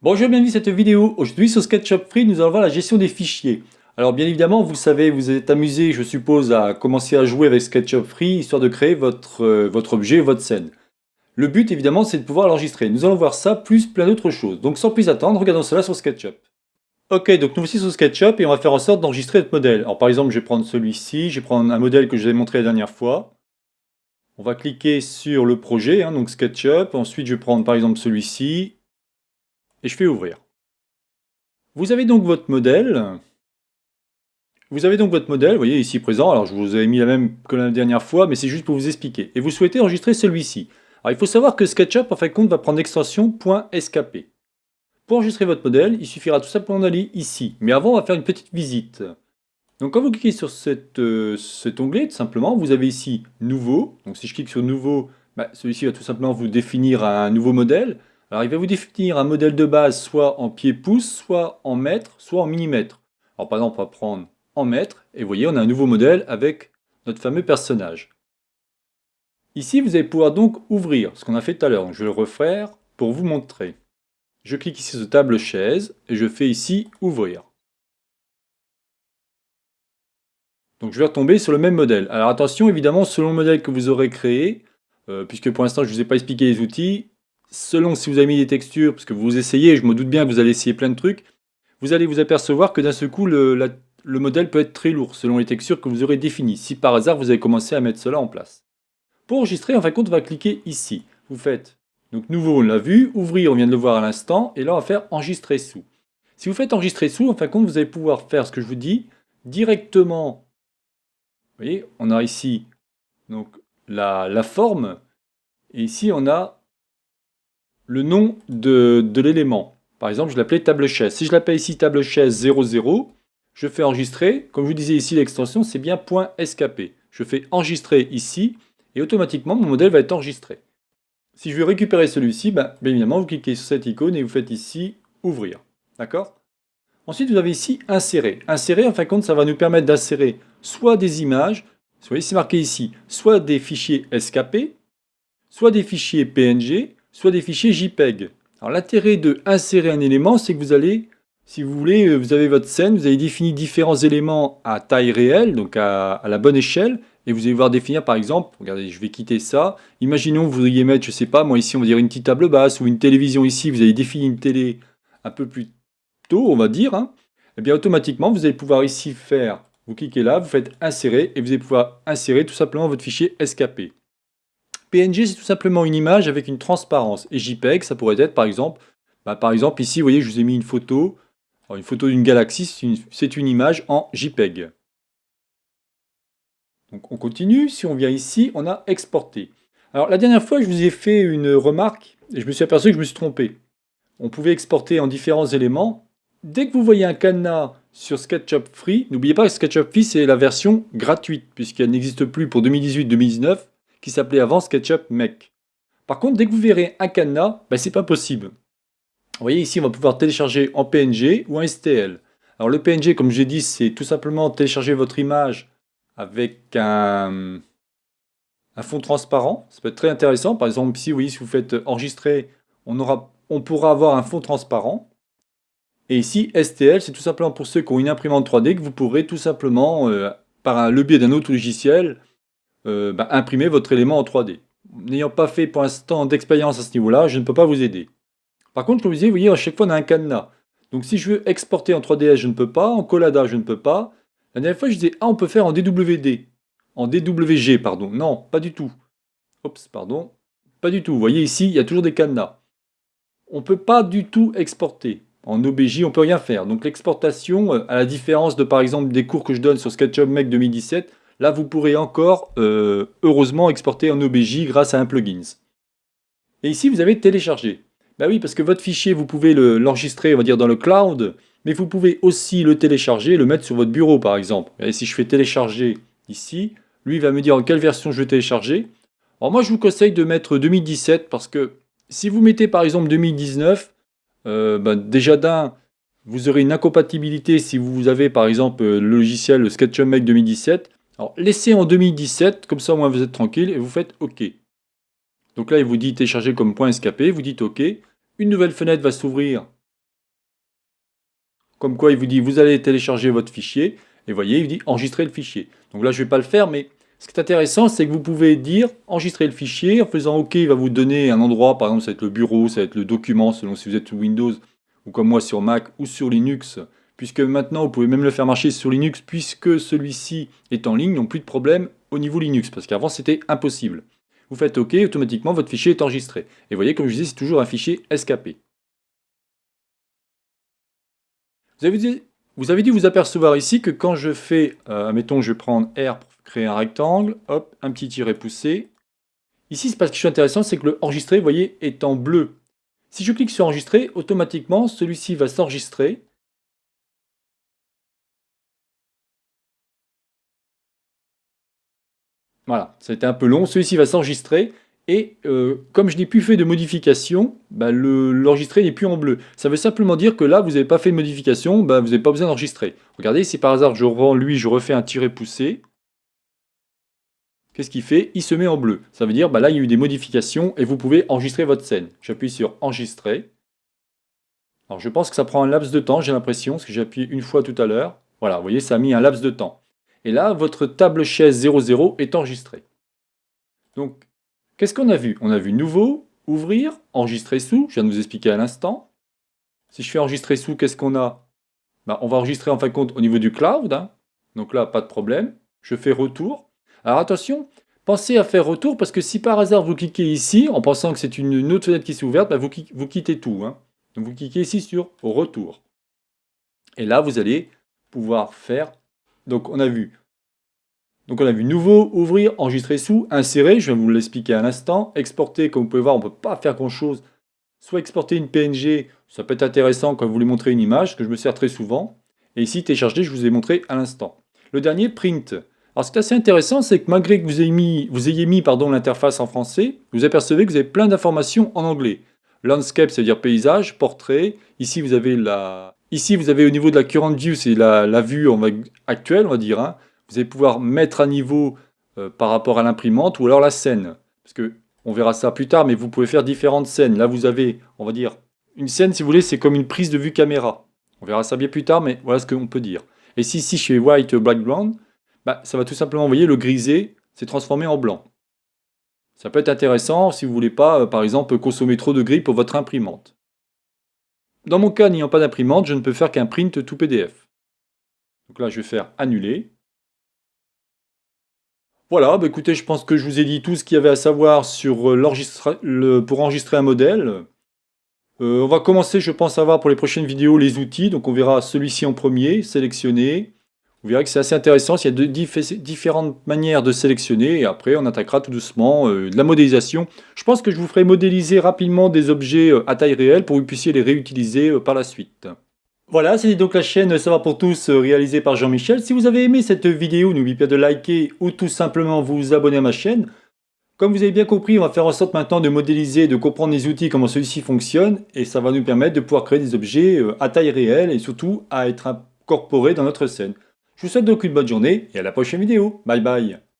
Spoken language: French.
Bonjour, bienvenue dans cette vidéo. Aujourd'hui sur SketchUp Free, nous allons voir la gestion des fichiers. Alors bien évidemment, vous le savez, vous êtes amusé, je suppose, à commencer à jouer avec SketchUp Free, histoire de créer votre objet, votre scène. Le but évidemment, c'est de pouvoir l'enregistrer. Nous allons voir ça, plus plein d'autres choses. Donc sans plus attendre, regardons cela sur SketchUp. Ok, donc nous voici sur SketchUp et on va faire en sorte d'enregistrer notre modèle. Alors par exemple, je vais prendre celui-ci, je vais prendre un modèle que je vous ai montré la dernière fois. On va cliquer sur le projet, donc SketchUp. Ensuite, je vais prendre par exemple celui-ci et je fais ouvrir. Vous avez donc votre modèle. Vous voyez ici présent. Alors je vous ai mis la même que la dernière fois, mais c'est juste pour vous expliquer. Et vous souhaitez enregistrer celui-ci. Alors il faut savoir que SketchUp, en fin de compte, va prendre l'extension .skp. Pour enregistrer votre modèle, il suffira tout simplement d'aller ici. Mais avant, on va faire une petite visite. Donc quand vous cliquez sur cet onglet, tout simplement, vous avez ici Nouveau. Donc si je clique sur Nouveau, celui-ci va tout simplement vous définir un nouveau modèle. Alors il va vous définir un modèle de base soit en pied-pouce, soit en mètres, soit en millimètres. Alors par exemple, on va prendre en mètres, et vous voyez, on a un nouveau modèle avec notre fameux personnage. Ici, vous allez pouvoir donc ouvrir, ce qu'on a fait tout à l'heure. Je vais le refaire pour vous montrer. Je clique ici sur table chaise, et je fais ici Ouvrir. Donc je vais retomber sur le même modèle. Alors attention, évidemment, selon le modèle que vous aurez créé, puisque pour l'instant je ne vous ai pas expliqué les outils, selon si vous avez mis des textures, parce que vous essayez, je me doute bien que vous allez essayer plein de trucs, vous allez vous apercevoir que d'un seul coup, le modèle peut être très lourd, selon les textures que vous aurez définies, si par hasard vous avez commencé à mettre cela en place. Pour enregistrer, en fin de compte, on va cliquer ici. Vous faites, donc nouveau, on l'a vu, ouvrir, on vient de le voir à l'instant, et là on va faire enregistrer sous. Si vous faites enregistrer sous, en fin de compte, vous allez pouvoir faire ce que je vous dis, directement. Vous voyez, on a ici donc la forme, et ici on a le nom de l'élément. Par exemple, je l'appelais table chaise. Si je l'appelle ici table chaise 00, je fais enregistrer. Comme je vous disais ici, l'extension, c'est bien .skp. Je fais enregistrer ici, et automatiquement, mon modèle va être enregistré. Si je veux récupérer celui-ci, bien évidemment, vous cliquez sur cette icône et vous faites ici Ouvrir. D'accord? Ensuite, vous avez ici Insérer. Insérer, en fin de compte, ça va nous permettre d'insérer soit des images, vous voyez, c'est marqué ici, soit des fichiers SKP, soit des fichiers PNG, soit des fichiers JPEG. Alors l'intérêt de insérer un élément, c'est que vous allez, si vous voulez, vous avez votre scène, vous avez défini différents éléments à taille réelle, donc à la bonne échelle, et vous allez pouvoir définir par exemple, regardez, je vais quitter ça, imaginons que vous voudriez mettre, je sais pas, moi ici on va dire une petite table basse, ou une télévision ici, vous avez défini une télé un peu plus tôt, on va dire, et bien automatiquement vous allez pouvoir ici faire, vous cliquez là, vous faites insérer, et vous allez pouvoir insérer tout simplement votre fichier SKP. PNG, c'est tout simplement une image avec une transparence. Et JPEG, ça pourrait être par exemple, ici, vous voyez, je vous ai mis une photo. Alors, une photo d'une galaxie, c'est une image en JPEG. Donc on continue. Si on vient ici, on a exporté. Alors la dernière fois, je vous ai fait une remarque et je me suis aperçu que je me suis trompé. On pouvait exporter en différents éléments. Dès que vous voyez un cadenas sur SketchUp Free, n'oubliez pas que SketchUp Free, c'est la version gratuite, puisqu'elle n'existe plus pour 2018-2019, qui s'appelait avant SketchUp Mech. Par contre, dès que vous verrez un cadenas, c'est pas possible. Vous voyez ici, on va pouvoir télécharger en PNG ou en STL. Alors le PNG, comme j'ai dit, c'est tout simplement télécharger votre image avec un fond transparent. Ça peut être très intéressant. Par exemple, ici, vous voyez, si vous faites enregistrer, on pourra avoir un fond transparent. Et ici, STL, c'est tout simplement pour ceux qui ont une imprimante 3D que vous pourrez tout simplement, par le biais d'un autre logiciel, imprimer votre élément en 3D. N'ayant pas fait pour l'instant d'expérience à ce niveau-là, je ne peux pas vous aider. Par contre, comme je vous disais, vous voyez, à chaque fois on a un cadenas. Donc si je veux exporter en 3ds, je ne peux pas, en Collada, je ne peux pas. La dernière fois, je disais, on peut faire en DWD. En DWG, pardon. Non, pas du tout. Oups, pardon. Pas du tout. Vous voyez ici, il y a toujours des cadenas. On ne peut pas du tout exporter. En OBJ, on ne peut rien faire. Donc l'exportation, à la différence de par exemple des cours que je donne sur SketchUp Mech 2017, là vous pourrez encore, heureusement, exporter en OBJ grâce à un plugin. Et ici, vous avez téléchargé. Bah oui, parce que votre fichier, vous pouvez l'enregistrer, on va dire, dans le cloud, mais vous pouvez aussi le télécharger et le mettre sur votre bureau, par exemple. Et si je fais télécharger ici, lui, il va me dire en quelle version je vais télécharger. Alors moi, je vous conseille de mettre 2017, parce que si vous mettez, par exemple, 2019, déjà d'un, vous aurez une incompatibilité si vous avez, par exemple, le logiciel SketchUp Mech 2017. Alors, laissez en 2017, comme ça, au moins, vous êtes tranquille, et vous faites OK. Donc là, il vous dit télécharger comme .skp, vous dites OK. Une nouvelle fenêtre va s'ouvrir comme quoi il vous dit vous allez télécharger votre fichier, et vous voyez, il dit enregistrer le fichier. Donc là, je ne vais pas le faire, mais ce qui est intéressant, c'est que vous pouvez dire enregistrer le fichier, en faisant OK, il va vous donner un endroit, par exemple, ça va être le bureau, ça va être le document, selon si vous êtes sous Windows, ou comme moi sur Mac, ou sur Linux, puisque maintenant, vous pouvez même le faire marcher sur Linux, puisque celui-ci est en ligne, donc plus de problème au niveau Linux, parce qu'avant, c'était impossible. Vous faites OK, automatiquement, votre fichier est enregistré. Et vous voyez, comme je disais, c'est toujours un fichier SKP. Vous avez dû vous apercevoir ici que quand je fais, admettons, je vais prendre R pour créer un rectangle, hop, un petit tiret poussé. Ici, c'est parce que ce qui est intéressant, c'est que le enregistré, vous voyez, est en bleu. Si je clique sur enregistrer, automatiquement, celui-ci va s'enregistrer. Voilà, ça a été un peu long. Celui-ci va s'enregistrer. Et comme je n'ai plus fait de modification, bah, l'enregistré n'est plus en bleu. Ça veut simplement dire que là, vous n'avez pas fait de modification, bah, vous n'avez pas besoin d'enregistrer. Regardez, si par hasard je refais un tiret poussé, qu'est-ce qu'il fait? Il se met en bleu. Ça veut dire, bah, là, il y a eu des modifications et vous pouvez enregistrer votre scène. J'appuie sur enregistrer. Alors, je pense que ça prend un laps de temps, j'ai l'impression, parce que j'ai appuyé une fois tout à l'heure. Voilà, vous voyez, ça a mis un laps de temps. Et là, votre table chaise 00 est enregistrée. Donc, qu'est-ce qu'on a vu? On a vu nouveau, ouvrir, enregistrer sous, je viens de vous expliquer à l'instant. Si je fais enregistrer sous, qu'est-ce qu'on a? Ben, on va enregistrer en fin de compte au niveau du cloud, hein. Donc là, pas de problème. Je fais retour. Alors attention, pensez à faire retour parce que si par hasard vous cliquez ici, en pensant que c'est une autre fenêtre qui s'est ouverte, ben, vous quittez tout, hein. Donc vous cliquez ici sur retour. Et là, vous allez pouvoir faire. Donc on a vu nouveau, ouvrir, enregistrer sous, insérer, je vais vous l'expliquer à l'instant, exporter, comme vous pouvez voir, on ne peut pas faire grand-chose. Soit exporter une PNG, ça peut être intéressant quand vous voulez montrer une image, que je me sers très souvent. Et ici, télécharger, je vous ai montré à l'instant. Le dernier, print. Alors ce qui est assez intéressant, c'est que malgré que vous ayez mis l'interface en français, vous apercevez que vous avez plein d'informations en anglais. Landscape, c'est-à-dire paysage, portrait. Ici, vous avez au niveau de la current view, c'est la vue actuelle, on va dire, hein. Vous allez pouvoir mettre à niveau par rapport à l'imprimante ou alors la scène. Parce que on verra ça plus tard, mais vous pouvez faire différentes scènes. Là, vous avez, on va dire, une scène, si vous voulez, c'est comme une prise de vue caméra. On verra ça bien plus tard, mais voilà ce qu'on peut dire. Et si ici, je fais white background, bah, ça va tout simplement, vous voyez, le grisé s'est transformé en blanc. Ça peut être intéressant si vous ne voulez pas, par exemple, consommer trop de gris pour votre imprimante. Dans mon cas, n'ayant pas d'imprimante, je ne peux faire qu'un print tout PDF. Donc là, je vais faire annuler. Voilà, bah écoutez, je pense que je vous ai dit tout ce qu'il y avait à savoir sur pour enregistrer un modèle. On va commencer, je pense, à voir pour les prochaines vidéos les outils. Donc on verra celui-ci en premier, sélectionner. Vous verrez que c'est assez intéressant, il y a différentes manières de sélectionner. Et après, on attaquera tout doucement de la modélisation. Je pense que je vous ferai modéliser rapidement des objets à taille réelle pour que vous puissiez les réutiliser par la suite. Voilà, c'était donc la chaîne Savoir pour tous réalisée par Jean-Michel. Si vous avez aimé cette vidéo, n'oubliez pas de liker ou tout simplement vous abonner à ma chaîne. Comme vous avez bien compris, on va faire en sorte maintenant de modéliser, de comprendre les outils, comment ceux-ci fonctionnent, et ça va nous permettre de pouvoir créer des objets à taille réelle et surtout à être incorporés dans notre scène. Je vous souhaite donc une bonne journée et à la prochaine vidéo. Bye bye.